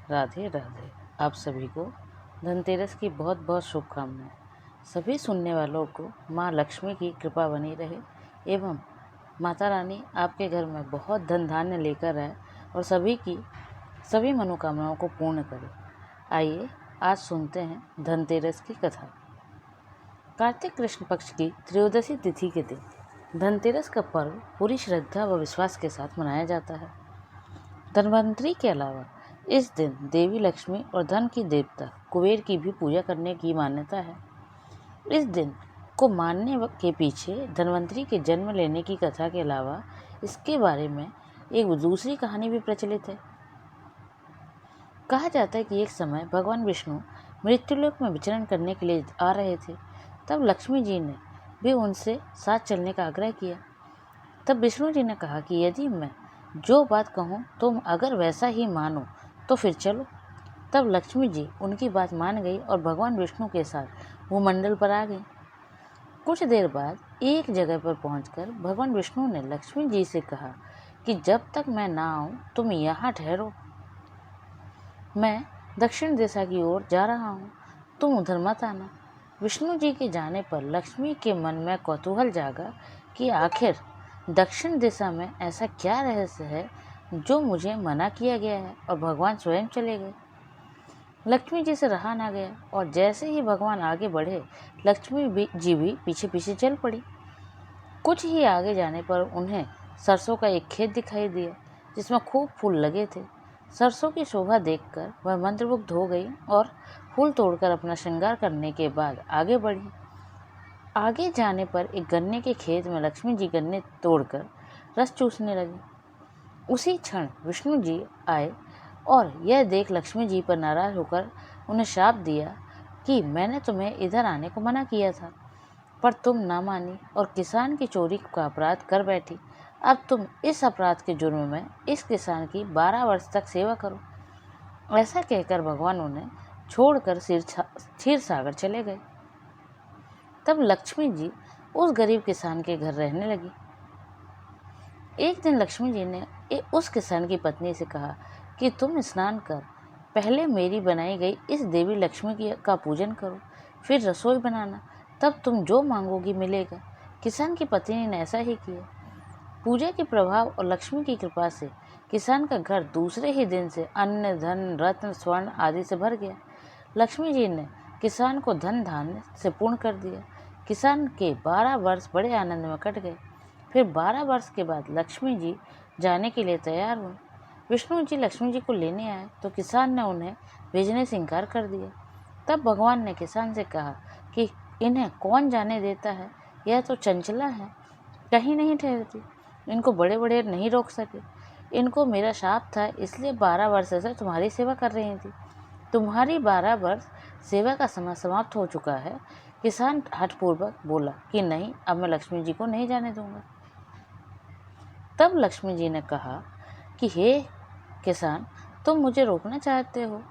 राधे राधे। आप सभी को धनतेरस की बहुत बहुत शुभकामनाएं। सभी सुनने वालों को माँ लक्ष्मी की कृपा बनी रहे एवं माता रानी आपके घर में बहुत धन धान्य लेकर आए और सभी मनोकामनाओं को पूर्ण करे। आइए आज सुनते हैं धनतेरस की कथा। कार्तिक कृष्ण पक्ष की त्रयोदशी तिथि के दिन धनतेरस का पर्व पूरी श्रद्धा व विश्वास के साथ मनाया जाता है। धनवंतरी के अलावा इस दिन देवी लक्ष्मी और धन की देवता कुबेर की भी पूजा करने की मान्यता है। इस दिन को मानने के पीछे धनवंतरी के जन्म लेने की कथा के अलावा इसके बारे में एक दूसरी कहानी भी प्रचलित है। कहा जाता है कि एक समय भगवान विष्णु मृत्युलोक में विचरण करने के लिए आ रहे थे। तब लक्ष्मी जी ने भी उनसे साथ चलने का आग्रह किया। तब विष्णु जी ने कहा कि यदि मैं जो बात कहूँ तुम अगर वैसा ही मानो तो फिर चलो। तब लक्ष्मी जी उनकी बात मान गई और भगवान विष्णु के साथ भूमंडल पर आ गई। कुछ देर बाद एक जगह पर पहुंचकर भगवान विष्णु ने लक्ष्मी जी से कहा कि जब तक मैं ना आऊं तुम यहाँ ठहरो, मैं दक्षिण दिशा की ओर जा रहा हूँ, तुम उधर मत आना। विष्णु जी के जाने पर लक्ष्मी के मन में कौतूहल जागा कि आखिर दक्षिण दिशा में ऐसा क्या रहस्य है जो मुझे मना किया गया है, और भगवान स्वयं चले गए। लक्ष्मी जी से रहा ना गया और जैसे ही भगवान आगे बढ़े लक्ष्मी जी भी पीछे पीछे चल पड़ी। कुछ ही आगे जाने पर उन्हें सरसों का एक खेत दिखाई दिया जिसमें खूब फूल लगे थे। सरसों की शोभा देखकर वह मंत्रमुग्ध हो गई और फूल तोड़कर अपना श्रृंगार करने के बाद आगे बढ़ी। आगे जाने पर एक गन्ने के खेत में लक्ष्मी जी गन्ने तोड़कर रस चूसने लगी। उसी क्षण विष्णु जी आए और यह देख लक्ष्मी जी पर नाराज होकर उन्हें शाप दिया कि मैंने तुम्हें इधर आने को मना किया था, पर तुम ना मानी और किसान की चोरी का अपराध कर बैठी। अब तुम इस अपराध के जुर्म में इस किसान की 12 वर्ष तक सेवा करो। ऐसा कहकर भगवान उन्हें छोड़कर क्षीर सागर चले गए। तब लक्ष्मी जी उस गरीब किसान के घर रहने लगी। एक दिन लक्ष्मी जी ने उस किसान की पत्नी से कहा कि तुम स्नान कर पहले मेरी बनाई गई इस देवी लक्ष्मी का पूजन करो, फिर रसोई बनाना, तब तुम जो मांगोगी मिलेगा। किसान की पत्नी ने ऐसा ही किया। पूजा के प्रभाव और लक्ष्मी की कृपा से किसान का घर दूसरे ही दिन से अन्न धन रत्न स्वर्ण आदि से भर गया। लक्ष्मी जी ने किसान को धन धान्य से पूर्ण कर दिया। किसान के 12 वर्ष बड़े आनंद में कट गए। फिर 12 वर्ष के बाद लक्ष्मी जी जाने के लिए तैयार हुए। विष्णु जी लक्ष्मी जी को लेने आए तो किसान ने उन्हें भेजने से इनकार कर दिया। तब भगवान ने किसान से कहा कि इन्हें कौन जाने देता है, यह तो चंचला है, कहीं नहीं ठहरती, इनको बड़े बड़े नहीं रोक सके। इनको मेरा शाप था, इसलिए 12 वर्ष से तुम्हारी सेवा कर रही थी। तुम्हारी 12 वर्ष सेवा का समय समाप्त हो चुका है। किसान हठपूर्वक बोला कि नहीं, अब मैं लक्ष्मी जी को नहीं जाने दूंगा। तब लक्ष्मी जी ने कहा कि हे किसान, तुम मुझे रोकना चाहते हो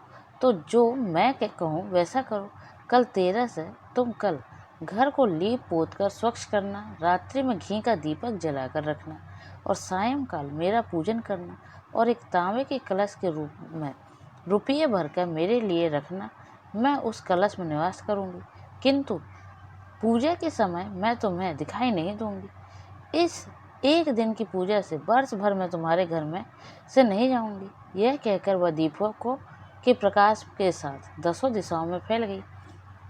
तो जो मैं कहूँ वैसा करो। कल 13 है, तुम कल घर को लीप पोत कर स्वच्छ करना, रात्रि में घी का दीपक जलाकर रखना और सायंकाल मेरा पूजन करना और एक तांबे के कलश के रूप में रुपये भरकर मेरे लिए रखना। मैं उस कलश में निवास करूंगी, किंतु पूजा के समय मैं तुम्हें दिखाई नहीं दूंगी। इस एक दिन की पूजा से वर्ष भर में तुम्हारे घर में से नहीं जाऊंगी। यह कहकर वह दीपकों के प्रकाश के साथ 10 दिशाओं में फैल गई।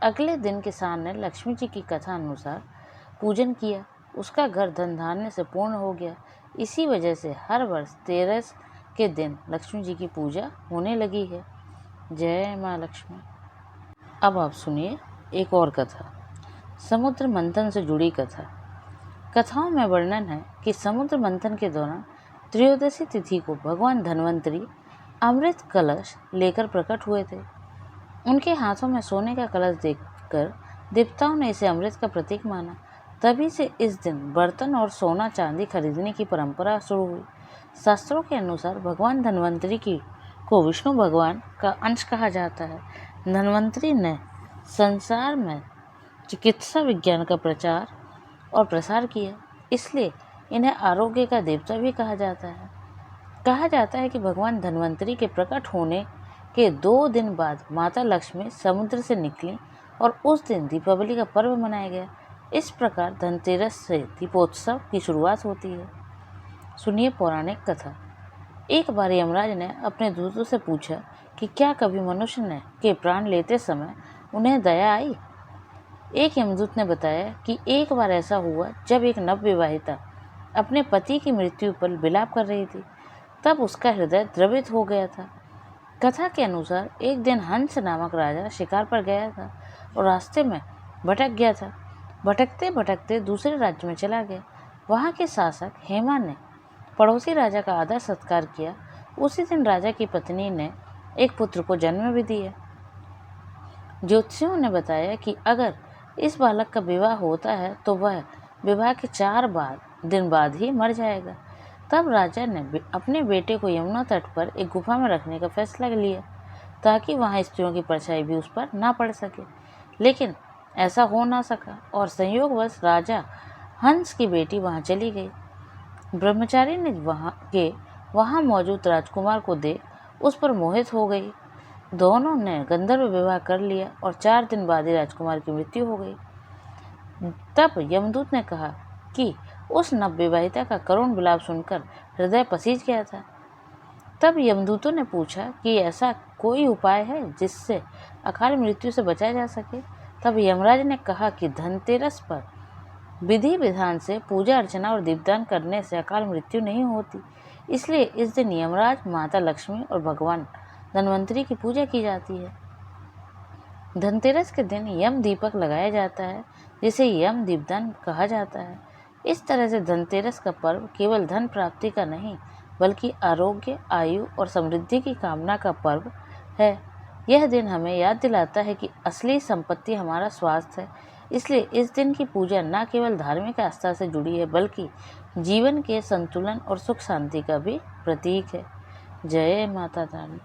अगले दिन किसान ने लक्ष्मी जी की कथा अनुसार पूजन किया। उसका घर धन धान्य से पूर्ण हो गया। इसी वजह से हर वर्ष 13 के दिन लक्ष्मी जी की पूजा होने लगी है। जय माँ लक्ष्मी। अब आप सुनिए एक और कथा, समुद्र मंथन से जुड़ी कथा। कथाओं में वर्णन है कि समुद्र मंथन के दौरान त्रयोदशी तिथि को भगवान धन्वंतरी अमृत कलश लेकर प्रकट हुए थे। उनके हाथों में सोने का कलश देखकर देवताओं ने इसे अमृत का प्रतीक माना। तभी से इस दिन बर्तन और सोना चांदी खरीदने की परंपरा शुरू हुई। शास्त्रों के अनुसार भगवान धन्वंतरी को विष्णु भगवान का अंश कहा जाता है। धन्वंतरी ने संसार में चिकित्सा विज्ञान का प्रचार और प्रसार किया, इसलिए इन्हें आरोग्य का देवता भी कहा जाता है। कहा जाता है कि भगवान धन्वंतरी के प्रकट होने के 2 दिन बाद माता लक्ष्मी समुद्र से निकली और उस दिन दीपावली का पर्व मनाया गया। इस प्रकार धनतेरस से दीपोत्सव की शुरुआत होती है। सुनिए पौराणिक कथा। एक बार यमराज ने अपने दूतों से पूछा कि क्या कभी मनुष्य ने के प्राण लेते समय उन्हें दया आई। एक यमदूत ने बताया कि एक बार ऐसा हुआ जब एक नवविवाहिता अपने पति की मृत्यु पर विलाप कर रही थी। तब उसका हृदय द्रवित हो गया था। कथा के अनुसार एक दिन हंस नामक राजा शिकार पर गया था और रास्ते में भटक गया था। भटकते भटकते दूसरे राज्य में चला गया। वहाँ के शासक हेमा ने पड़ोसी राजा का आदर सत्कार किया। उसी दिन राजा की पत्नी ने एक पुत्र को जन्म भी दिया। ज्योतिषियों ने बताया कि अगर इस बालक का विवाह होता है तो वह विवाह के 4 दिन बाद ही मर जाएगा। तब राजा ने अपने बेटे को यमुना तट पर एक गुफा में रखने का फैसला लिया ताकि वहाँ स्त्रियों की परछाई भी उस पर ना पड़ सके। लेकिन ऐसा हो ना सका और संयोगवश राजा हंस की बेटी वहाँ चली गई। ब्रह्मचारी ने वहाँ मौजूद राजकुमार को देख उस पर मोहित हो गई। दोनों ने गंधर्व विवाह कर लिया और 4 दिन बाद ही राजकुमार की मृत्यु हो गई। तब यमदूत ने कहा कि उस नवविवाहिता का करुण विलाप सुनकर हृदय पसीज गया था। तब यमदूतों ने पूछा कि ऐसा कोई उपाय है जिससे अकाल मृत्यु से बचा जा सके। तब यमराज ने कहा कि धनतेरस पर विधि विधान से पूजा अर्चना और दीपदान करने से अकाल मृत्यु नहीं होती। इसलिए इस दिन यमराज, माता लक्ष्मी और भगवान धन्वंतरी की पूजा की जाती है। धनतेरस के दिन यम दीपक लगाया जाता है जिसे यम दीपदान कहा जाता है। इस तरह से धनतेरस का पर्व केवल धन प्राप्ति का नहीं बल्कि आरोग्य, आयु और समृद्धि की कामना का पर्व है। यह दिन हमें याद दिलाता है कि असली संपत्ति हमारा स्वास्थ्य है। इसलिए इस दिन की पूजा न केवल धार्मिक आस्था से जुड़ी है बल्कि जीवन के संतुलन और सुख शांति का भी प्रतीक है। जय माता रानी।